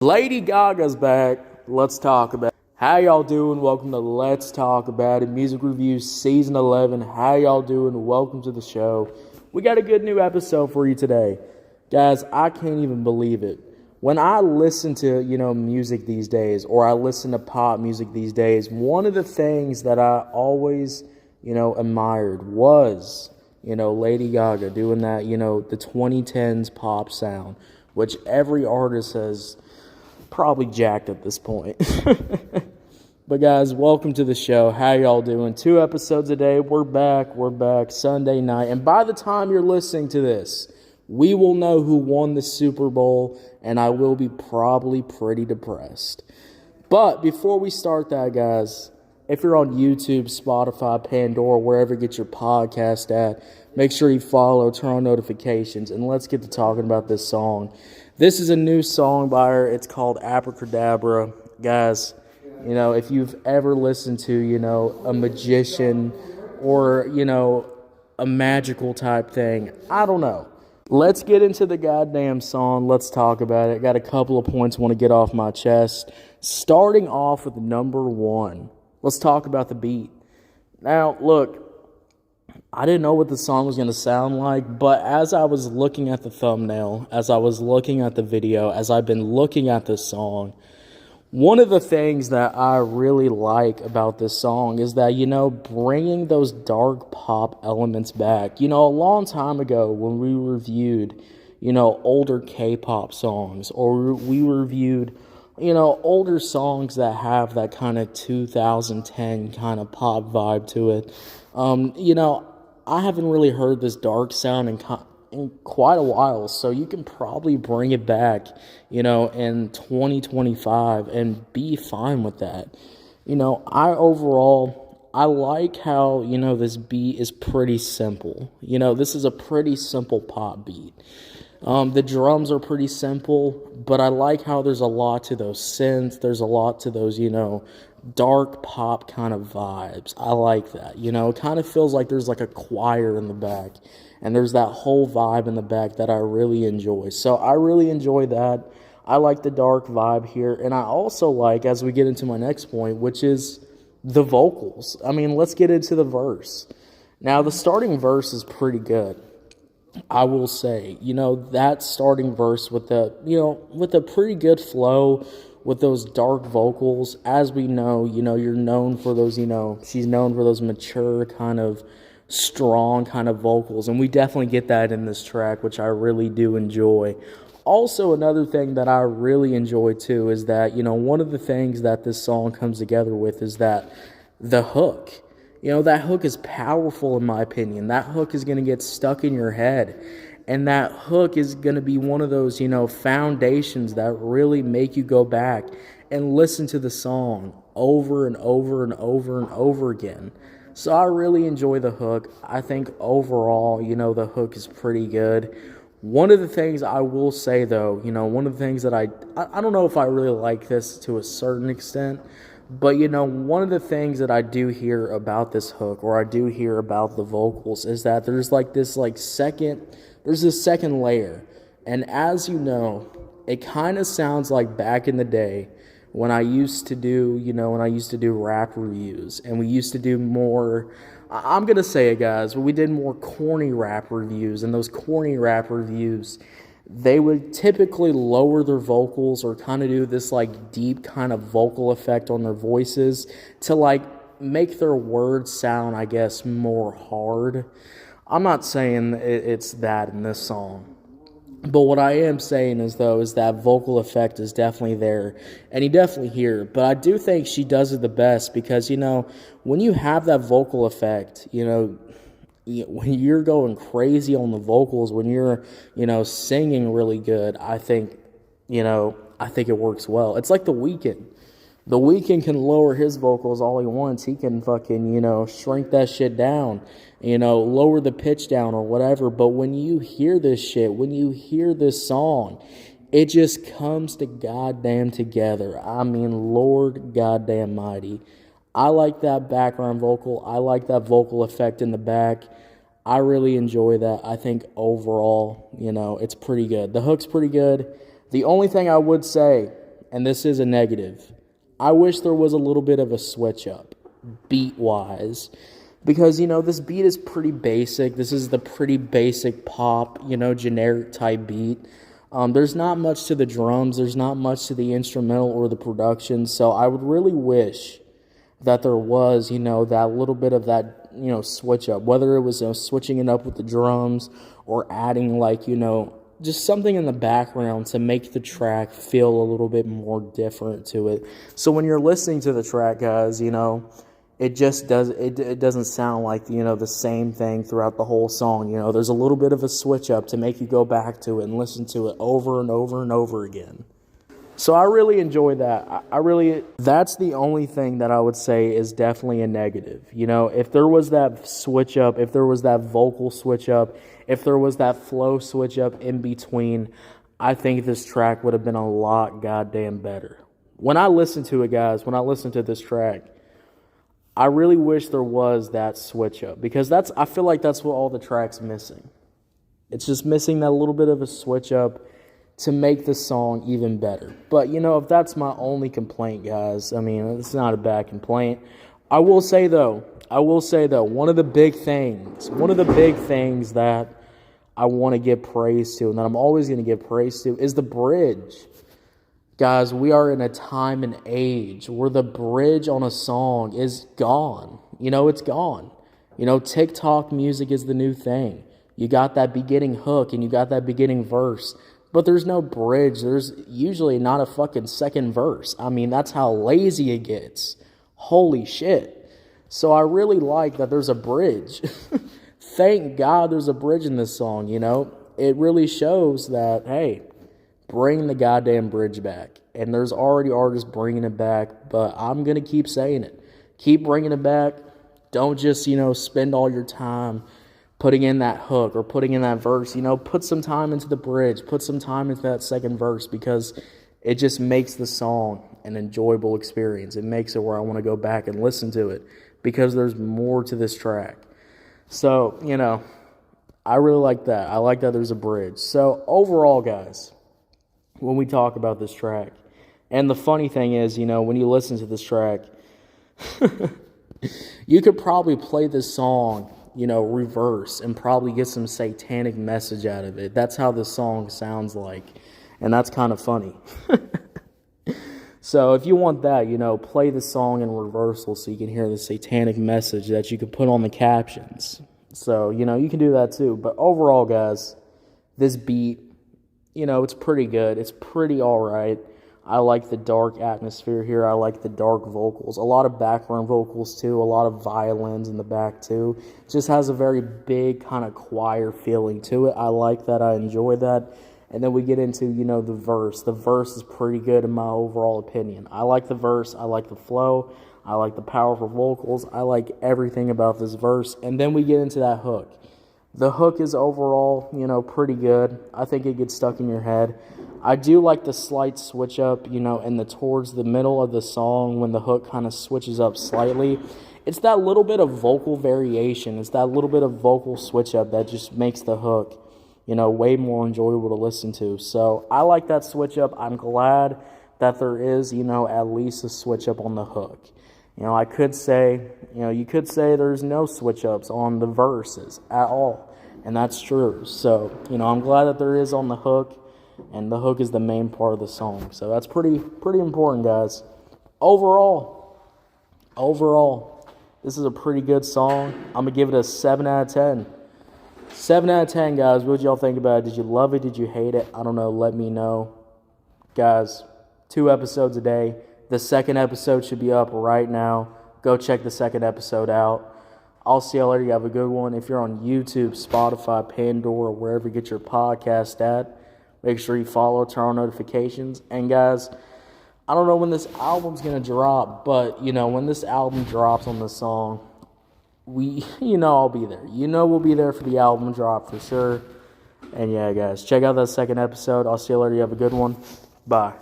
Lady Gaga's back. Let's talk about it. How y'all doing? Welcome to Let's Talk About It. Music Reviews Season 11. How y'all doing? Welcome to the show. We got a good new episode for you today. Guys, I can't even believe it. When I listen to, music these days, or I listen to pop music these days, one of the things that I always, admired was, Lady Gaga doing that, the 2010s pop sound, which every artist has probably jacked at this point. But guys, welcome to the show. How y'all doing? 2 episodes a day. We're back Sunday night. And by the time you're listening to this, we will know who won the Super Bowl, and I will be probably pretty depressed. But before we start that, guys, if you're on YouTube, Spotify, Pandora, wherever you get your podcast at, make sure you follow, turn on notifications, and let's get to talking about this song. This is a new song by her. It's called Abracadabra. Guys, if you've ever listened to, a magician or, a magical type thing, I don't know. Let's get into the goddamn song. Let's talk about it. Got a couple of points I want to get off my chest. Starting off with number 1. Let's talk about the beat. Now, look, I didn't know what the song was going to sound like, but as I was looking at the thumbnail, as I was looking at the video, as I've been looking at this song, one of the things that I really like about this song is that, bringing those dark pop elements back. A long time ago when we reviewed, older K-pop songs, or we reviewed, older songs that have that kind of 2010 kind of pop vibe to it, I haven't really heard this dark sound in quite a while, so you can probably bring it back, in 2025 and be fine with that. I like how, this beat is pretty simple. This is a pretty simple pop beat. The drums are pretty simple, but I like how there's a lot to those synths. There's a lot to those, dark pop kind of vibes. I like that. It kind of feels like there's like a choir in the back, and there's that whole vibe in the back that I really enjoy. So I really enjoy that. I like the dark vibe here, and I also like, as we get into my next point, which is the vocals. I mean, let's get into the verse. Now, the starting verse is pretty good, I will say. That starting verse with a pretty good flow, with those dark vocals. As we know, you're known for those, she's known for those mature kind of strong kind of vocals, and we definitely get that in this track, which I really do enjoy. Also, another thing that I really enjoy too is that, one of the things that this song comes together with is that the hook. That hook is powerful in my opinion. That hook is going to get stuck in your head. And that hook is going to be one of those, foundations that really make you go back and listen to the song over and over and over and over again. So I really enjoy the hook. I think overall, the hook is pretty good. One of the things I will say, though, one of the things that I don't know if I really like this to a certain extent, but, one of the things that I do hear about this hook, or I do hear about the vocals, is that there's this second layer. And as you know, it kind of sounds like back in the day when I used to do, rap reviews, and we used to do more, I'm going to say it, guys, but we did more corny rap reviews, and those corny rap reviews, they would typically lower their vocals or kind of do this like deep kind of vocal effect on their voices to like make their words sound, I guess, more hard. I'm not saying it's that in this song, but what I am saying is that vocal effect is definitely there, and you definitely hear it. But I do think she does it the best because, when you have that vocal effect, when you're going crazy on the vocals, when you're, singing really good, I think it works well. It's like The Weeknd. The Weeknd can lower his vocals all he wants. He can fucking, shrink that shit down, lower the pitch down or whatever. But when you hear this shit, when you hear this song, it just comes to goddamn together. I mean, Lord goddamn mighty. I like that background vocal. I like that vocal effect in the back. I really enjoy that. I think overall, it's pretty good. The hook's pretty good. The only thing I would say and this is a negative, I wish there was a little bit of a switch up, beat-wise. Because, this beat is pretty basic. This is the pretty basic pop, generic type beat. There's not much to the drums. There's not much to the instrumental or the production. So I would really wish that there was, that little bit of that, switch up. Whether it was switching it up with the drums or adding, just something in the background to make the track feel a little bit more different to it. So when you're listening to the track, guys, it just doesn't sound like, the same thing throughout the whole song. There's a little bit of a switch up to make you go back to it and listen to it over and over and over again. So I really enjoy that. That's the only thing that I would say is definitely a negative. If there was that switch up, if there was that vocal switch up, if there was that flow switch up in between, I think this track would have been a lot goddamn better. When I listen to it, guys, when I listen to this track, I really wish there was that switch up, because I feel like that's what all the track's missing. It's just missing that little bit of a switch up to make the song even better. But, if that's my only complaint, guys, it's not a bad complaint. I will say though, one of the big things that I want to give praise to, and that I'm always going to give praise to, is the bridge. Guys, we are in a time and age where the bridge on a song is gone. It's gone. TikTok music is the new thing. You got that beginning hook and you got that beginning verse, but there's no bridge. There's usually not a fucking second verse. That's how lazy it gets. Holy shit. So I really like that there's a bridge. Thank God there's a bridge in this song, It really shows that, hey, bring the goddamn bridge back. And there's already artists bringing it back, but I'm going to keep saying it. Keep bringing it back. Don't just, spend all your time putting in that hook or putting in that verse. Put some time into the bridge. Put some time into that second verse, because it just makes the song an enjoyable experience. It makes it where I want to go back and listen to it, because there's more to this track. So, I really like that. I like that there's a bridge. So, overall, guys, when we talk about this track, and the funny thing is, when you listen to this track, you could probably play this song, reverse, and probably get some satanic message out of it. That's how this song sounds like, and that's kind of funny. So if you want that, play the song in reversal so you can hear the satanic message that you could put on the captions. So, you can do that too. But overall, guys, this beat, it's pretty good. It's pretty all right. I like the dark atmosphere here. I like the dark vocals. A lot of background vocals too. A lot of violins in the back too. It just has a very big kind of choir feeling to it. I like that. I enjoy that. And then we get into, the verse. The verse is pretty good in my overall opinion. I like the verse. I like the flow. I like the powerful vocals. I like everything about this verse. And then we get into that hook. The hook is overall, pretty good. I think it gets stuck in your head. I do like the slight switch up, towards the middle of the song when the hook kind of switches up slightly. It's that little bit of vocal variation. It's that little bit of vocal switch up that just makes the hook, way more enjoyable to listen to. So I like that switch up. I'm glad that there is, at least a switch up on the hook. I could say, you could say there's no switch ups on the verses at all. And that's true. So, I'm glad that there is on the hook, and the hook is the main part of the song. So that's pretty important, guys. Overall, this is a pretty good song. I'm going to give it a 7 out of 10. 7 out of 10, guys. What did y'all think about it? Did you love it? Did you hate it? I don't know. Let me know. Guys, 2 episodes a day. The second episode should be up right now. Go check the second episode out. I'll see y'all later. You have a good one. If you're on YouTube, Spotify, Pandora, wherever you get your podcast at, make sure you follow, turn on notifications. And guys, I don't know when this album's going to drop, but, when this album drops on the song, I'll be there. We'll be there for the album drop for sure. And yeah, guys, check out that second episode. I'll see you later. You have a good one. Bye.